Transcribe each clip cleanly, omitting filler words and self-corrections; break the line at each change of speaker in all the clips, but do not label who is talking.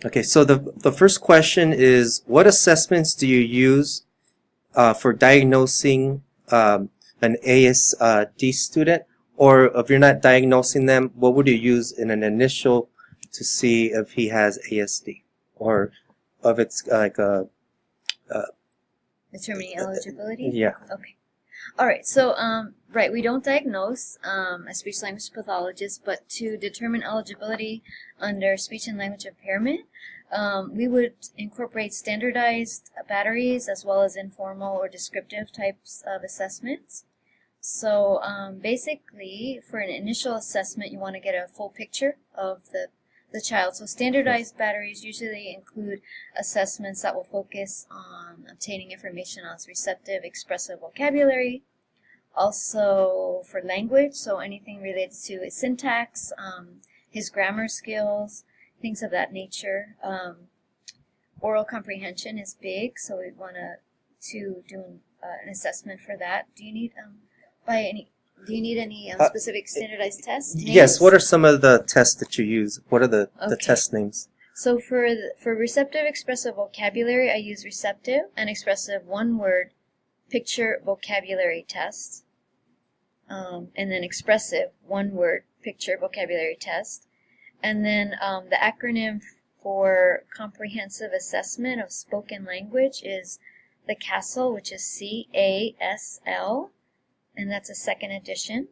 Okay, so the first question is, what assessments do you use for diagnosing an ASD student? Or if you're not diagnosing them, what would you use in an initial to see if he has ASD? Or if it's like a
Determining eligibility?
yeah.
Okay. All right. So, right, we don't diagnose as speech language pathologist, but to determine eligibility under speech and language impairment, we would incorporate standardized batteries as well as informal or descriptive types of assessments. So, basically, for an initial assessment, you want to get a full picture of the child. So standardized batteries usually include assessments that will focus on obtaining information on his receptive, expressive vocabulary. Also for language, so anything related to his syntax, his grammar skills, things of that nature. Oral comprehension is big, so we want to do an assessment for that. Do you need Do you need any specific standardized tests?
Yes. What are some of the tests that you use? What are the
Okay.
test names?
So for receptive expressive vocabulary, I use receptive and expressive one-word picture vocabulary test, and then expressive one-word picture vocabulary test, and then the acronym for comprehensive assessment of spoken language is the CASL, which is CASL, and that's a second edition.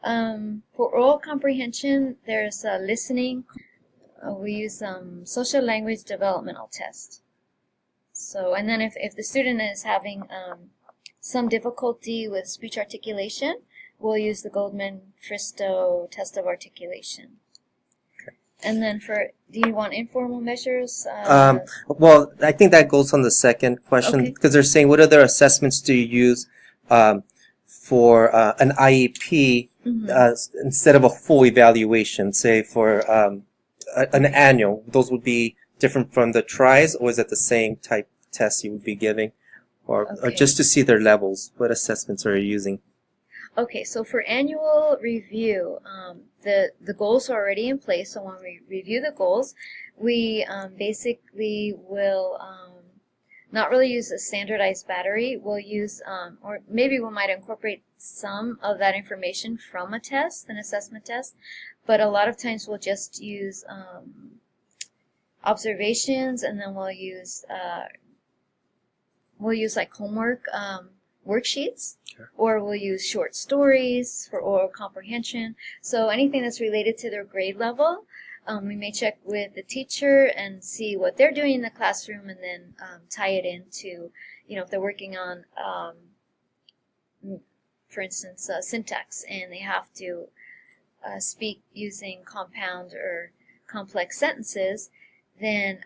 For oral comprehension, there's listening. We use social language developmental test. So, and then if the student is having some difficulty with speech articulation, we'll use the Goldman-Fristow test of articulation.
Okay.
And then do you want informal measures?
Well, I think that goes on the second question, because they're saying, what other assessments do you use for an IEP instead of a full evaluation, say for an annual? Those would be different from the TRIs, or is it the same type test you would be giving? Or just to see their levels, what assessments are you using?
Okay, so for annual review, the goals are already in place. So when we review the goals, we basically will not really use a standardized battery. We'll use, or maybe we might incorporate some of that information from a test, an assessment test, but a lot of times we'll just use observations, and then we'll use like homework worksheets, or we'll use short stories for oral comprehension. So anything that's related to their grade level, we may check with the teacher and see what they're doing in the classroom, and then tie it into, if they're working on, for instance, syntax, and they have to speak using compound or complex sentences, then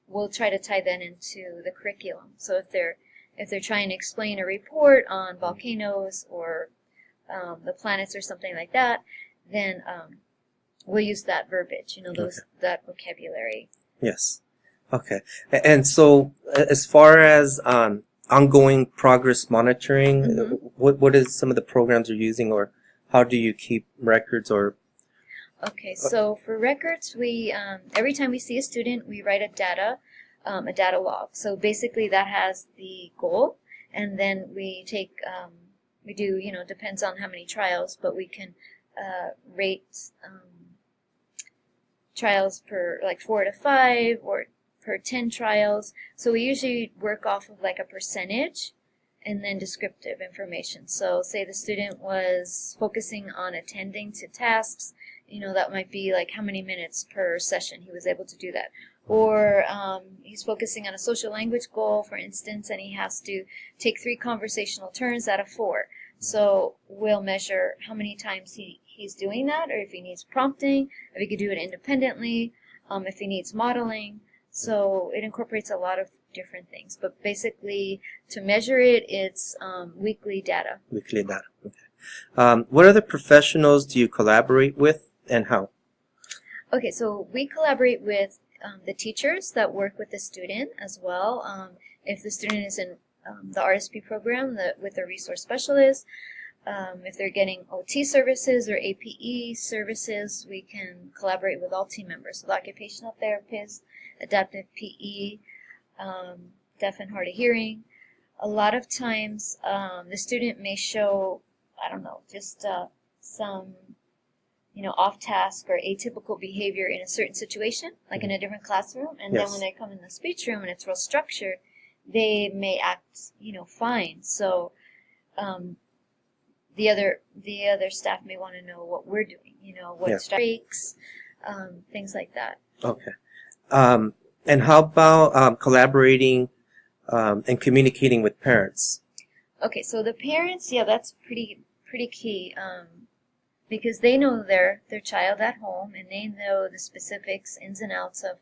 we'll try to tie that into the curriculum. So if they're trying to explain a report on volcanoes or the planets or something like that, then we'll use that verbiage, that vocabulary.
Yes. Okay. And so as far as ongoing progress monitoring, what is some of the programs you're using, or how do you keep records? Or
okay, so for records, we every time we see a student, we write a data log. So basically that has the goal, and then we take, we do, depends on how many trials, but we can rate trials per like 4 to 5 or per 10 trials. So we usually work off of like a percentage and then descriptive information. So say the student was focusing on attending to tasks, that might be like how many minutes per session he was able to do that. Or he's focusing on a social language goal, for instance, and he has to take 3 conversational turns out of 4. So we'll measure how many times he's doing that, or if he needs prompting, if he could do it independently, if he needs modeling. So it incorporates a lot of different things. But basically, to measure it, it's weekly data.
Weekly data. Okay. What other professionals do you collaborate with, and how?
Okay, so we collaborate with the teachers that work with the student as well. If the student is in the RSP program with a resource specialist, If they're getting OT services or APE services, we can collaborate with all team members, with occupational therapists, adaptive PE, deaf and hard of hearing. A lot of times, the student may show, I don't know, just some, off task or atypical behavior in a certain situation, like in a different classroom, and then when they come in the speech room and it's real structured, they may act, fine. So, the other staff may want to know what we're doing, what breaks, things like that.
Okay. And how about collaborating and communicating with parents?
Okay, so the parents, that's pretty key, because they know their child at home, and they know the specifics, ins and outs of,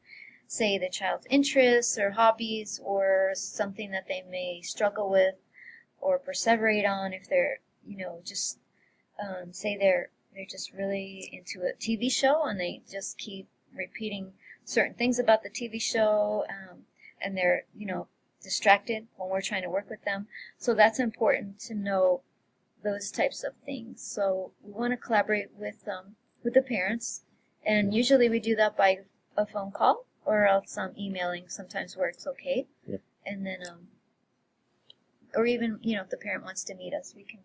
say, the child's interests or hobbies, or something that they may struggle with or perseverate on. If they're, just say they're just really into a TV show and they just keep repeating certain things about the TV show, and they're, distracted when we're trying to work with them. So that's important to know those types of things. So we want to collaborate with the parents, and usually we do that by a phone call, or else emailing sometimes works okay.
Yep.
And then, or even, if the parent wants to meet us, we can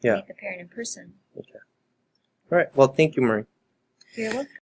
meet the parent in person.
Okay. All right. Well, thank you, Marie.
You're welcome.